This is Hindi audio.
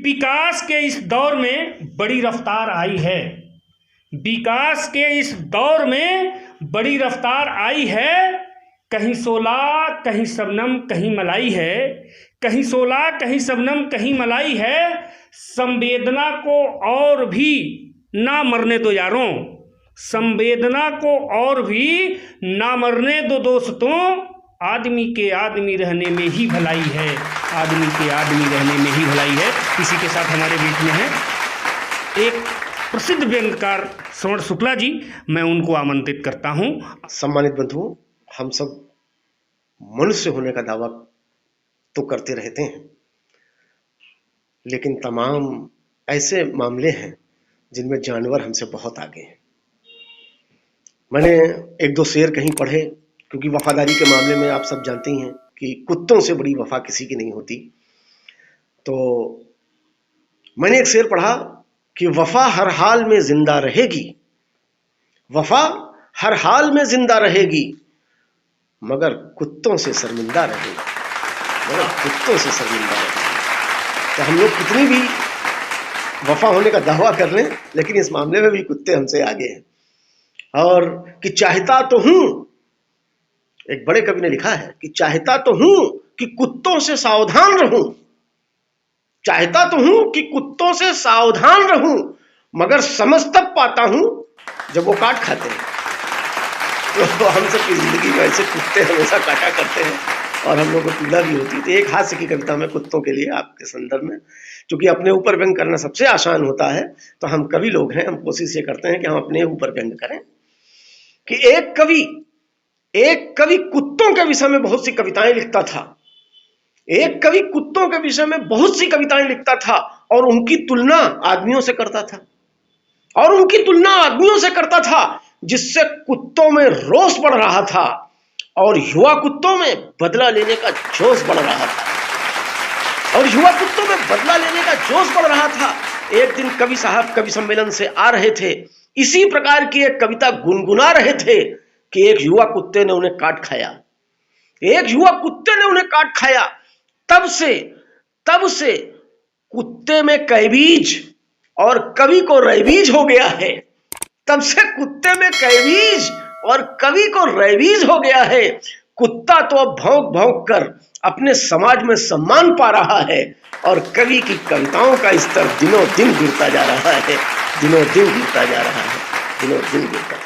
विकास के इस दौर में बड़ी रफ्तार आई है। विकास के इस दौर में बड़ी रफ्तार आई है। कहीं शोला कहीं शबनम कहीं मलाई है, कहीं शोला कहीं शबनम कहीं मलाई है। संवेदना को और भी ना मरने दो यारों, संवेदना को और भी ना मरने दो दोस्तों। आदमी के आदमी रहने में ही भलाई है, आदमी के आदमी रहने में ही भलाई है। इसी के साथ हमारे बीच में है एक प्रसिद्ध व्यंग्यकार स्वर्ण शुक्ला जी, मैं उनको आमंत्रित करता हूं। सम्मानित बंधुओं, हम सब मनुष्य होने का दावा तो करते रहते हैं, लेकिन तमाम ऐसे मामले हैं जिनमें जानवर हमसे बहुत आगे हैं। मैंने एक दो शेर कहीं पढ़े, क्योंकि वफादारी के मामले में आप सब जानते ही हैं कि कुत्तों से बड़ी वफा किसी की नहीं होती। तो मैंने एक शेर पढ़ा कि वफा हर हाल में जिंदा रहेगी, वफा हर हाल में जिंदा रहेगी, मगर कुत्तों से शर्मिंदा रहेगी, मगर कुत्तों से शर्मिंदा रहेगी। तो हम लोग कितनी भी वफा होने का दावा कर लें, लेकिन इस मामले में भी कुत्ते हमसे आगे हैं। और कि चाहता तो हूं, एक बड़े कवि ने लिखा है कि चाहता तो हूं कि कुत्तों से सावधान रहूं, चाहता तो हूं कि कुत्तों से सावधान रहूं, मगर समझ तब पाता हूं जब वो काट खाते हैं। तो हम सब की जिंदगी में ऐसे कुत्ते हमेशा काटा करते हैं और हम लोगों को पीड़ा भी होती है। तो एक हास्य की कविता में कुत्तों के लिए आपके संदर्भ में, क्योंकि अपने ऊपर व्यंग करना सबसे आसान होता है, तो हम कवि लोग हैं, हम कोशिश ये करते हैं कि हम अपने ऊपर व्यंग करें। कि एक कवि कुत्तों के विषय में बहुत सी कविताएं लिखता था, एक कवि कुत्तों के विषय में बहुत सी कविताएं लिखता था और उनकी तुलना आदमियों से करता था, और उनकी तुलना आदमियों से करता था, जिससे कुत्तों में रोष बढ़ रहा था और युवा कुत्तों में बदला लेने का जोश बढ़ रहा था, और युवा कुत्तों में बदला लेने का जोश बढ़ रहा था। एक दिन कवि साहब कवि सम्मेलन से आ रहे थे, इसी प्रकार की एक कविता गुनगुना रहे थे कि एक युवा कुत्ते ने उन्हें काट खाया, एक युवा कुत्ते ने उन्हें काट खाया। तब से कुत्ते में कैबीज और कवि को रैबीज हो गया है, तब से कुत्ते में कैबीज और कवि को रैबीज हो गया है। कुत्ता तो अब भौंक भौंक कर अपने समाज में सम्मान पा रहा है और कवि की कविताओं का स्तर दिनों दिन गिरता जा रहा है, दिनों दिन गिरता जा रहा है, दिनों दिन गिरता।